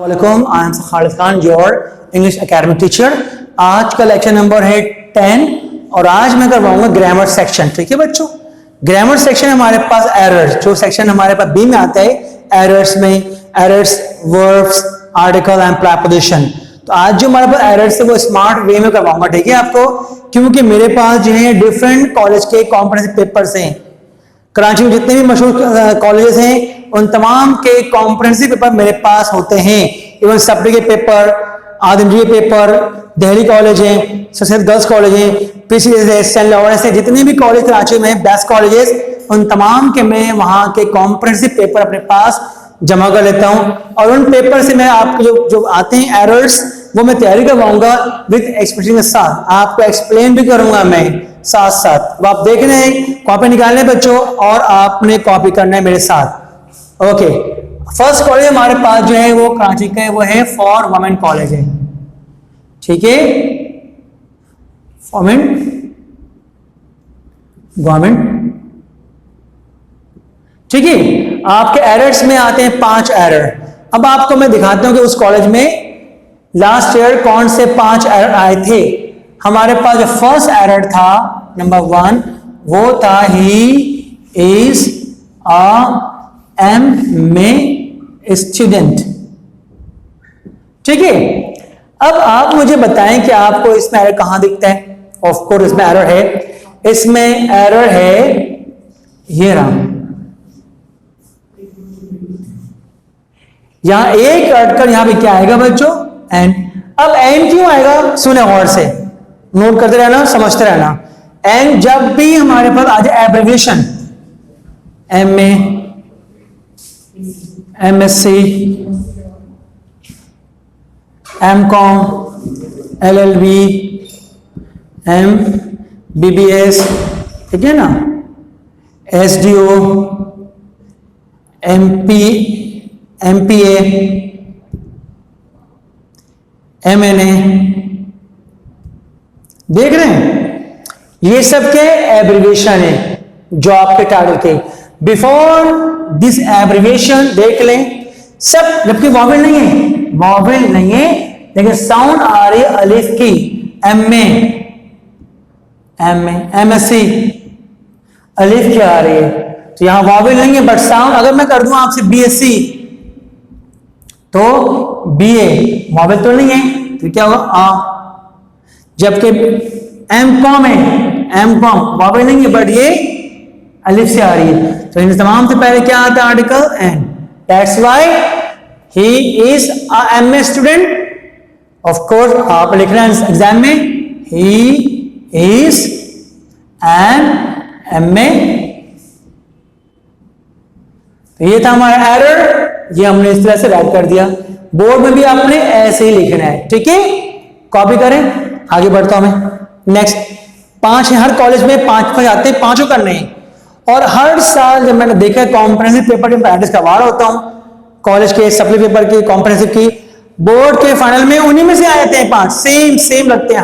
वालेकुम, I am Khalid Khan, your English academic teacher. आज का लेक्चर नंबर है 10 और आज मैं करवाऊंगा ग्रामर सेक्शन। ठीक है बच्चों, ग्रामर सेक्शन हमारे पास एरर्स, जो सेक्शन हमारे पास बी में आता है, एरर्स में errors, verbs, article and preposition. तो आज जो हमारे पास एरर्स है वो स्मार्ट वे में करवाऊंगा। ठीक है आपको, क्योंकि मेरे पास जो है डिफरेंट कॉलेज के कॉम्प्रिहेंसिव पेपर्स हैं। कराची में जितने भी मशहूर कॉलेजेस हैं उन तमाम के कॉम्प्रिहेंसिव पेपर मेरे पास होते हैं। इवन सप्री के पेपर, आदमजी के पेपर, दिल्ली कॉलेज है, सैयद गर्ल्स कॉलेज है, पीसीएस है, सेंट लॉरेंस है, जितने भी कॉलेज कराची में बेस्ट कॉलेजेस, उन तमाम के मैं वहां के कॉम्प्रिहेंसिव पेपर अपने पास जमा कर लेता हूं और उन पेपर से मैं आपको जो आते हैं एरर्स वो मैं तैयारी करवाऊंगा विद एक्सप्लेनेशन के साथ। आपको एक्सप्लेन भी करूंगा मैं साथ साथ। अब आप देख रहे हैं, कॉपी निकालने बच्चों और आपने कॉपी करना है मेरे साथ। ओके, फर्स्ट कॉलेज हमारे पास जो है वो कराची का है, वो है फॉर वुमेन कॉलेज है। ठीक है, गवर्नमेंट। ठीक है, आपके एरर्स में आते हैं 5 एरर। अब आपको मैं दिखाता हूं कि उस कॉलेज में लास्ट ईयर कौन से 5 एरर आए थे। हमारे पास जो फर्स्ट एरर था नंबर 1 वो था ही इज MA स्टूडेंट। ठीक है, अब आप मुझे बताएं कि आपको इसमें एरर कहां दिखता है। ऑफ कोर्स इसमें एरर है, इसमें एरर है ये रहा, यहां एक अटकर यहां पे क्या आएगा बच्चों, एन। अब एन क्यों आएगा, सुने गौर से, नोट करते रहना, समझते रहना। एन जब भी हमारे पास आ जाए abbreviation, MA, MSc, MCom, LLB, MBBS, ठीक है ना, SDO, MPA, MNA, देख रहे हैं, ये सब के एब्रिविएशन है जो आपके टाइटल के। बिफोर दिस एब्रिविएशन देख लें सब, जबकि वॉवेल नहीं है, वॉवेल नहीं है, लेकिन साउंड आ रही है अलिफ की। MA, MSc, अलिफ क्या आ रही है, तो यहां वॉवेल नहीं है बट साउंड। अगर मैं कर दूं आपसे BSc तो BA, वॉवेल तो नहीं है तो क्या होगा आ। जबकि MCom है, MCom वॉवेल नहीं है बट ये अलिफ से आ रही है, तो इन तमाम से पहले क्या आता है, article an. That's why he is a MA student. Of course आप लिख रहे हैं एग्जाम में, ही इज एन MA। तो ये था हमारा एरर, ये हमने इस तरह से राइट कर दिया। बोर्ड में भी आपने ऐसे ही लिखना है। ठीक है, कॉपी करें, आगे बढ़ता हूं मैं। नेक्स्ट 5 है, हर कॉलेज में 5 आते हैं, 5 करने हैं। और हर साल जब मैंने देखा कॉम्प्रिहेंसिव पेपर की प्रैक्टिस करवा रहा होता हूं, कॉलेज के सप्ली पेपर की, कॉम्प्रिहेंसिव की, बोर्ड के फाइनल में उन्हीं में से आते हैं 5, सेम लगते हैं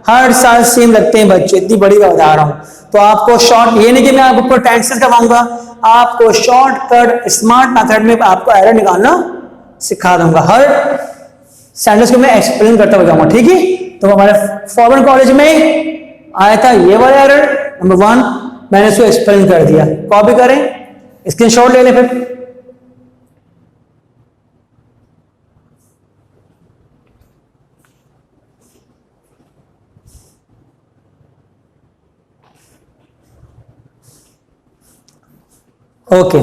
हर साल सेम लगते हैं बच्चे। इतनी बड़ी बात बता रहा हूं, तो आपको शॉर्ट, ये नहीं कि मैं आपको टेंशन करवाऊंगा, आपको शॉर्टकट स्मार्ट मेथड में आपको एरर निकालना सिखा दूंगा। हर सेंटेंस को मैं एक्सप्लेन करता हुआ जाऊंगा। ठीक है, तो हमारे फॉरेन कॉलेज में आया था ये वाला एरर नंबर 1, मैंने इसको एक्सप्लेन कर दिया। कॉपी करें, स्क्रीनशॉट ले लें फिर। ओके,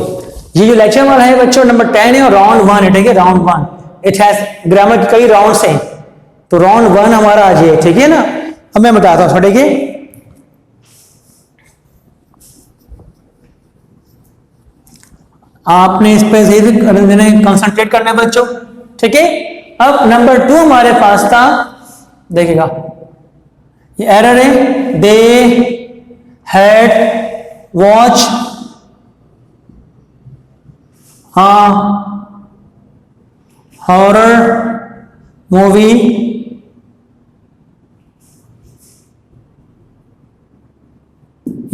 ये जो लेक्चर वाला है बच्चों नंबर 10 है और राउंड 1 है। ठीक है, राउंड 1 इट हैज ग्रामर के कई राउंड्स हैं, तो राउंड 1 हमारा आज है। ठीक है ना, अब मैं बताता हूं। ठीक है, आपने इस पे कंसंट्रेट करना है बच्चों। ठीक है, अब नंबर 2 हमारे पास था, देखिएगा ये एरर है, they had watch horror movie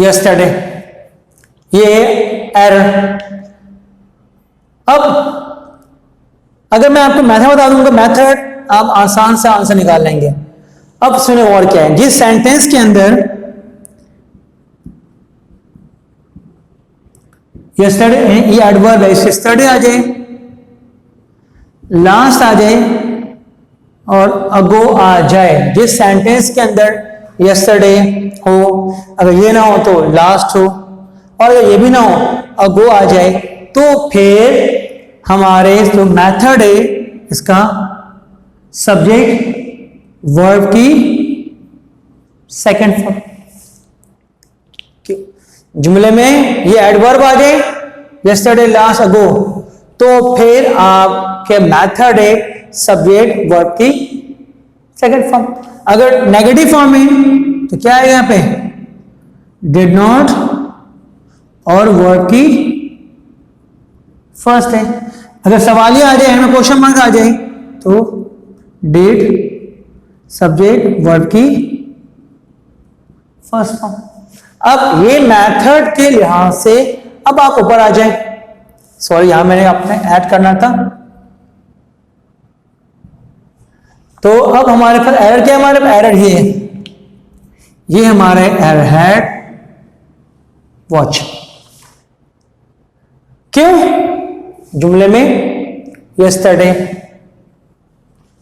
yesterday, ये एरर। अब अगर मैं आपको मेथड बता दूंगा, मेथड आप आसान से आंसर निकाल लेंगे। अब सुने और क्या है, जिस सेंटेंस के अंदर यस्टरडे ये एडवर्ब है, यस्टरडे आ जाए, लास्ट आ जाए और अगो आ जाए। जिस सेंटेंस के अंदर यस्टरडे हो, अगर ये ना हो तो लास्ट हो, और अगर ये भी ना हो अगो आ जाए, तो फिर हमारे जो मेथड है इसका सब्जेक्ट वर्ब की सेकंड फॉर्म। जुमले में ये एडवर्ब आ जाए, यस्टरडे, लास्ट, अगो, तो फिर आपके मेथड है सब्जेक्ट वर्ब की सेकंड फॉर्म। अगर नेगेटिव फॉर्म है तो क्या है यहां पे, डिड नॉट और वर्ब की फर्स्ट है। अगर सवालिया आ जाए, हमें क्वेश्चन मार्क आ जाए, तो डिड सब्जेक्ट वर्ब की फर्स्ट फॉर्म। अब ये मेथड के लिहाज से अब आप ऊपर आ जाए, सॉरी यहां मैंने आपने ऐड करना था। तो अब हमारे पास एरर क्या है, हमारे पास एरर ये हमारे एरर है वॉच। क्यों, जुमले में यस्टरडे,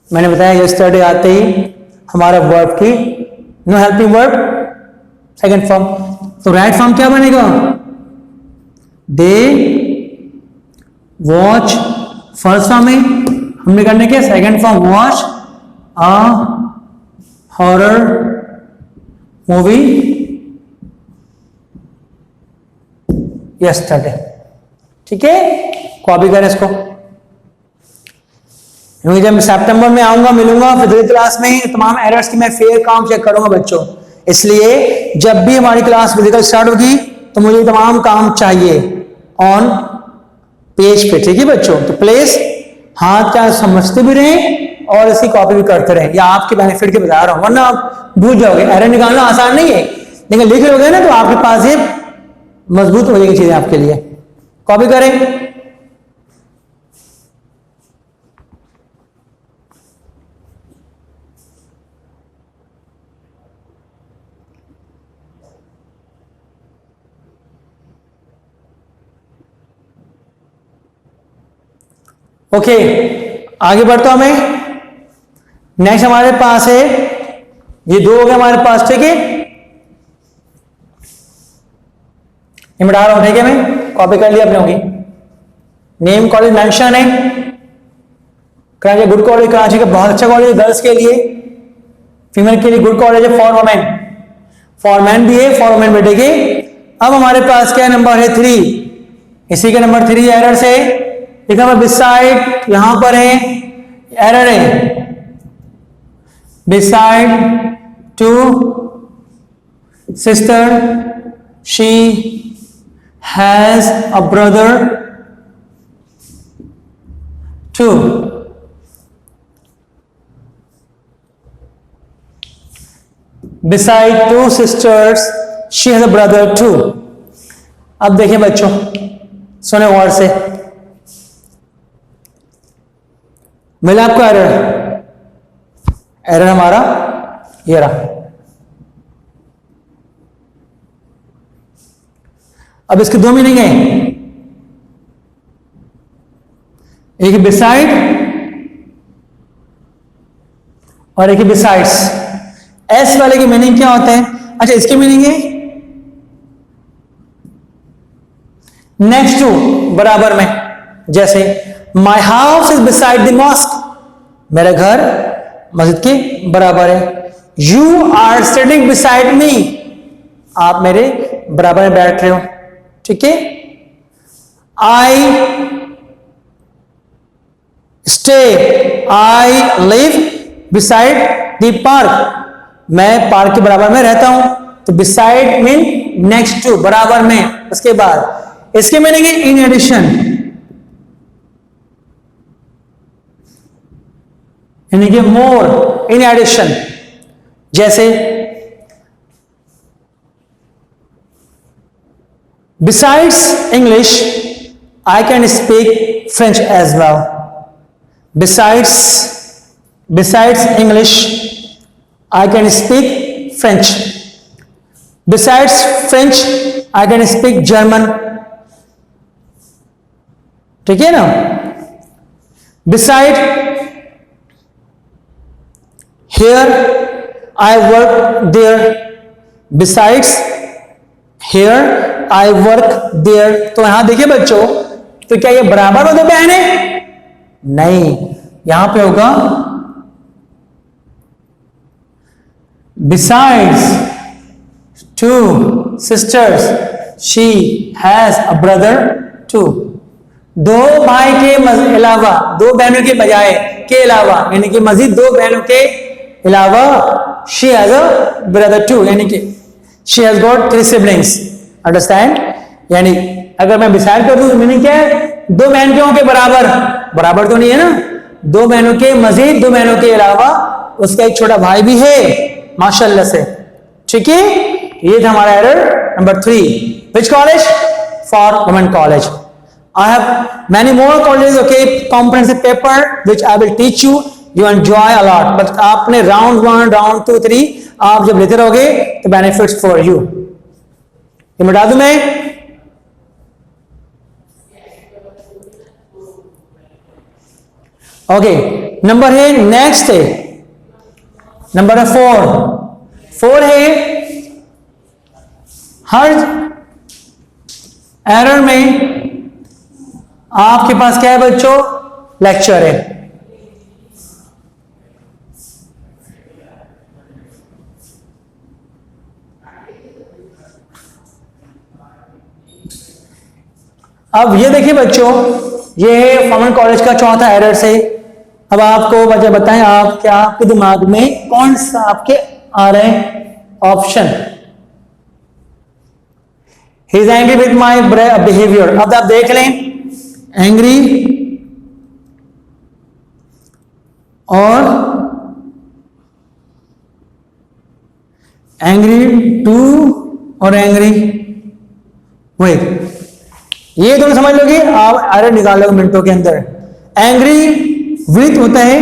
मैंने बताया यस्टरडे आते ही हमारा वर्ब की no helping verb second form, तो राइट फॉर्म क्या बनेगा, दे वॉच। फर्स्ट फॉर्म में हमने करने के second form watch a horror movie yesterday. ठीक है, कॉपी करें इसको, क्योंकि जब सितंबर में आऊंगा मिलूंगा फिजिकल क्लास में तमाम एरर्स की मैं फेयर काम चेक करूंगा बच्चों, इसलिए जब भी हमारी क्लास फिजिकल स्टार्ट होगी तो मुझे तमाम काम चाहिए ऑन पेज पे। ठीक है बच्चों, तो प्लीज हाथ क्या समझते भी रहें और इसकी कॉपी भी करते रहें, या आपके बेनिफिट के बता रहा हूं, वरना आप भूल जाओगे। एरर निकालना आसान नहीं है, लेकिन लिख लोगे ना तो आपके पास ये मजबूत हो जाएगी चीजें आपके लिए। कॉपी करें, ओके आगे बढ़ता हूं मैं। नेक्स्ट हमारे पास है, ये दो हो गए हमारे पास, ठीक है, ये मिटा रहा हूं, ठीक है, मैं कॉपी कर लिया अपने होगी। नेम कॉलेज मेंशन है, कराची गुड कॉलेज, कराची का बहुत अच्छा कॉलेज है गर्ल्स के लिए, फीमेल के लिए गुड कॉलेज है, फॉर वुमेन, फॉर मैन भी है, फॉर वुमेन भी, ठीक है। अब हमारे पास क्या नंबर है 3, इसी का नंबर 3 एरर से लिखा हुआ बिसाइड, यहां पर है एरर है, beside two sister she has a brother too. Beside two sisters she has a brother too. अब देखिए बच्चों, सुने गौर से, मिला आपको एरर, एरर हमारा ये रहा। अब इसके दो मीनिंग है, एक बिसाइड और एक बिसाइड्स। एस वाले की मीनिंग क्या होता है, अच्छा इसकी मीनिंग है नेक्स्ट टू, बराबर में, जैसे my house is beside the mosque, मेरा घर मस्जिद के बराबर है। You are studying beside me, आप मेरे बराबर में बैठ रहे हो, ठीक है। I stay, I live beside the park, मैं पार्क के बराबर में रहता हूं, तो बिसाइड मीन नेक्स्ट टू, बराबर में। उसके बाद इसके मीनिंग है इन एडिशन, यानी कि मोर, इन एडिशन। जैसे besides English I can speak French as well, Besides English, I can speak French. Besides French, I can speak German. ठीक है ना? Beside here, I work there. Besides here, I work there. तो यहां देखिए बच्चों, तो क्या ये बराबर होते बहन है? नहीं, यहां पे होगा besides two sisters, she has a brother too. दो भाई के अलावा, दो बहनों के बजाय के अलावा, यानी कि मजीद दो बहनों के अलावा she has a brother too, यानी कि she has got 3 siblings. Understand? यानी अगर मैं beside कर दूं तो मीनिंग क्या है? दो बहनों के बराबर, बराबर तो नहीं है ना, दो बहनों के मजीद दो बहनों के अलावा उसका एक छोटा भाई भी है, माशाल्लाह से। ठीक है, ये था हमारा error number 3। Which college? For women college. I have many more colleges, okay, comprehensive paper which I will teach you. You enjoy a lot. But आपने round 1, round 2, 3 आप जब लेते रहोगे तो benefits for you. ये मिटा दूं मैं? ओके, नंबर है नेक्स्ट है नंबर 4 है हर एरर में आपके पास क्या है बच्चों? लेक्चर है। अब ये देखिए बच्चों, ये है फॉर्मल कॉलेज का चौथा एरर से। अब आपको वजह बताएं, आप क्या आपके दिमाग में कौन सा आपके आ रहे हैं option? He is angry with my behaviour. अब आप देख लें, एंग्री और एंग्री टू और एंग्री विथ, ये दोनों समझ लोगे, आप एरर निकाल लोगे मिनटों के अंदर। एंग्री विथ होता है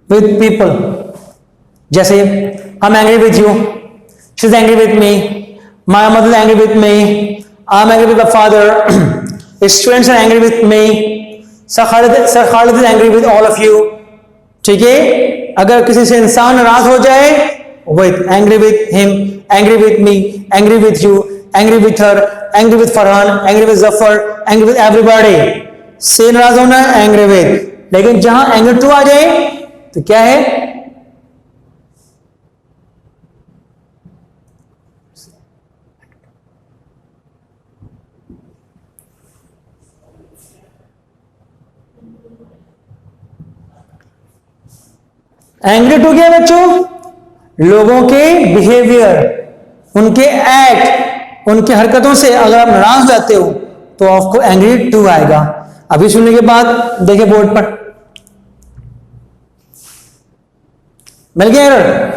विथ पीपल, जैसे I am angry with you, she is angry with me, my mother is angry with me, I am angry with the father, students are angry with me, sir Khalid is angry with all of you. ठीक है, अगर किसी से इंसान नाराज हो जाए, with angry with him, angry with me, angry with you, angry with her, angry with Farhan, angry with Zafar, angry with everybody. से नाराज होना है एंग्री विथ। लेकिन जहां एंग्री टू आ जाए तो क्या है? एंग्री टू क्या है बच्चों? लोगों के बिहेवियर, उनके एक्ट, उनकी हरकतों से अगर आप नाराज हो जाते हो तो आपको एंग्री टू आएगा। अभी सुनने के बाद देखिए बोर्ड पर, मिल गया error.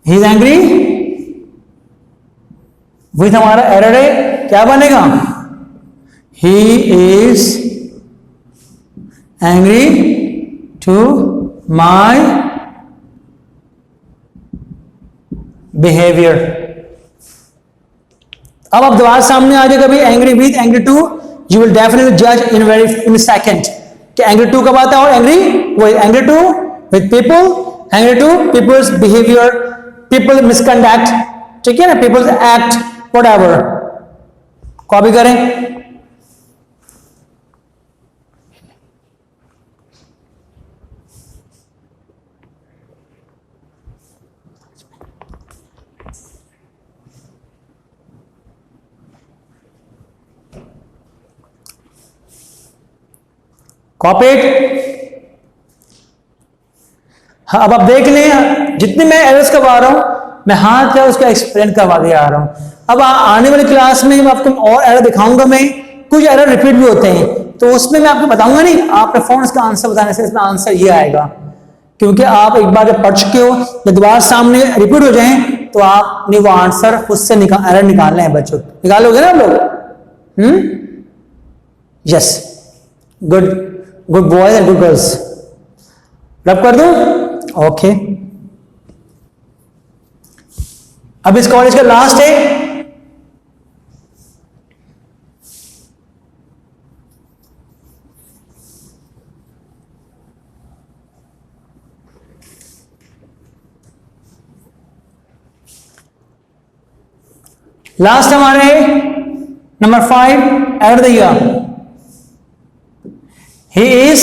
He is angry with हमारा एरर है, क्या बनेगा? He is angry to my behaviour. अब दोबारा सामने आ जाएगा भी angry with angry to, you will definitely जज इन सेकेंड कि एंग्री टू कब आता है और angry to with people, angry to people's behaviour, people misconduct, ठीक है ना, पीपल्स एक्ट, व्हाटएवर। कॉपी करें। कॉपीड। हाँ, अब आप देख लें, जितने मैं एरर्स करवा रहा हूं मैं हाथ क्या उसका एक्सप्लेन करवा दिया आ रहा हूं। अब आने वाली क्लास में आपको और एरर दिखाऊंगा मैं, कुछ एरर रिपीट भी होते हैं तो उसमें मैं आपको बताऊंगा नहीं, आपने फौरन इसका आंसर बताने से इसमें आंसर ये आएगा, क्योंकि आप एक बार जब पढ़ चुके हो, जब दोबारा सामने रिपीट हो जाए तो आपने वो आंसर खुद से एरर निकालना है बच्चों। निकालोगे ना आप लोग? Yes, good, good boys and good girls. रब कर दूं? ओके। अब इस कॉलेज का लास्ट है, लास्ट हमारे number 5 add the year. He is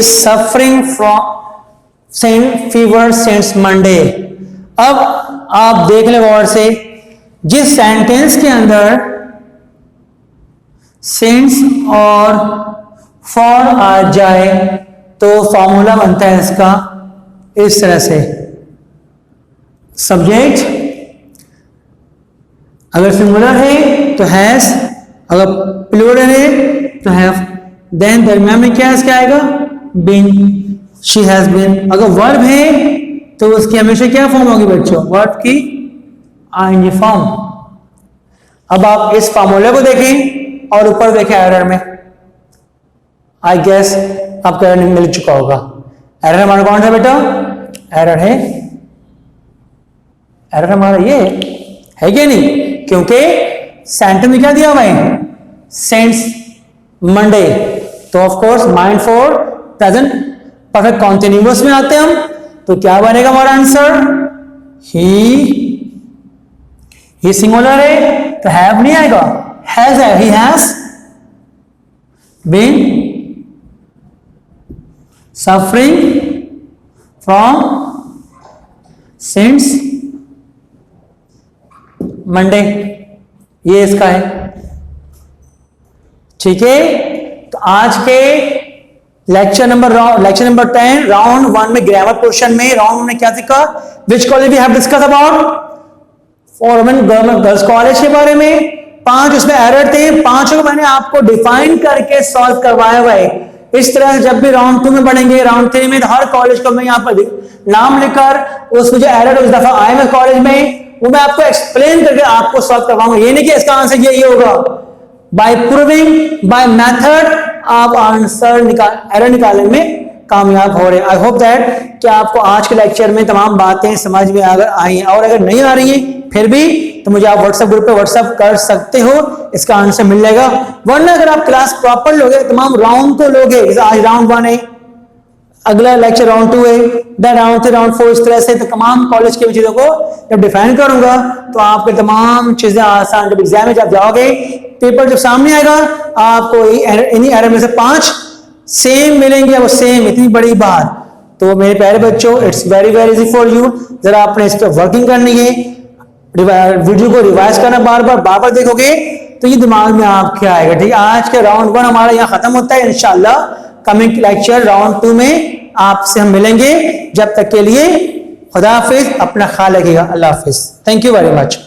suffering from fever since Monday। अब आप देख ले गौर से, जिस सेंटेंस के अंदर सिंस और फॉर आ जाए तो फॉर्मूला बनता है इसका इस तरह से, सब्जेक्ट अगर सिंगुलर है तो हैज, अगर प्लूरल है तो हैव, देन दरमियान में क्या इसका आएगा? Been, she has been. अगर वर्ब है तो उसकी हमेशा क्या फॉर्म होगी बच्चों? वर्ब की आईएनजी फॉर्म। अब आप इस फॉर्मूले को देखें और ऊपर देखें एरर में, आई गेस आपको एरर मिल चुका होगा। एरर हमारा कौन सा बेटा? एरर है, एरर हमारा ये है क्या नहीं? क्योंकि सेंटेंस में क्या दिया हुआ है? सिंस मंडे, तो of course mind for present perfect continuous में आते हैं हम, तो क्या बनेगा हमारा आंसर? ही सिंगुलर है तो हैव नहीं आएगा, हैज है, he has been suffering from since Monday, ये इसका है। ठीक है, तो आज के लेक्चर नंबर 10 राउंड 1 में ग्रामर पोर्शन में राउंड में क्या सीखा? Which college we have discuss about? Forman government girls college के बारे में। 5 उसमें एरर थे, 5 को मैंने आपको डिफाइन करके सॉल्व करवाया हुआ है। इस तरह से जब भी राउंड 2 में पढ़ेंगे, राउंड 3 में, हर कॉलेज को मैं यहाँ पर नाम लिखकर उसमें जो एरर उस दफा आए मैं कॉलेज में, वो मैं आपको एक्सप्लेन करके आपको सॉल्व करवाऊंगा। ये नहीं कि इसका आंसर ये होगा। बाय प्रूविंग, बाय मेथड आप आंसर एरर निकालने में कामयाब हो रहे हैं। आई होप दैट कि आपको आज के लेक्चर में तमाम बातें समझ में अगर आई हैं, और अगर नहीं आ रही हैं फिर भी तो मुझे आप व्हाट्सएप ग्रुप पे व्हाट्सएप कर सकते हो, इसका आंसर मिल जाएगा। वरना अगर आप क्लास प्रॉपर लोगे, तमाम राउंड को लोगे, आज राउंड 1 है, अगला लेक्चर राउंड 2 है, देन राउंड 3, राउंड 4, इस तरह से तो तमाम कॉलेज की चीजों को जब डिफाइन करूंगा तो आपके तमाम चीजें आसान, जब एग्जाम में जब जाओगे, पेपर जब सामने आएगा, आपको इन्हीं एरर में से 5 सेम मिलेंगे, वो सेम, इतनी बड़ी बात। तो मेरे प्यारे बच्चों, it's very very easy for you. जरा आपने इस पर वर्किंग करनी है, वीडियो को रिवाइज करना, बार बार देखोगे तो ये दिमाग में आपके आएगा। ठीक है, आज के राउंड 1 हमारा यहाँ खत्म होता है। इंशाल्लाह कमिंग लेक्चर राउंड 2 में आपसे हम मिलेंगे। जब तक के लिए खुदा हाफिज, अपना ख्याल रखिएगा। अल्लाह हाफिज। Thank you very much.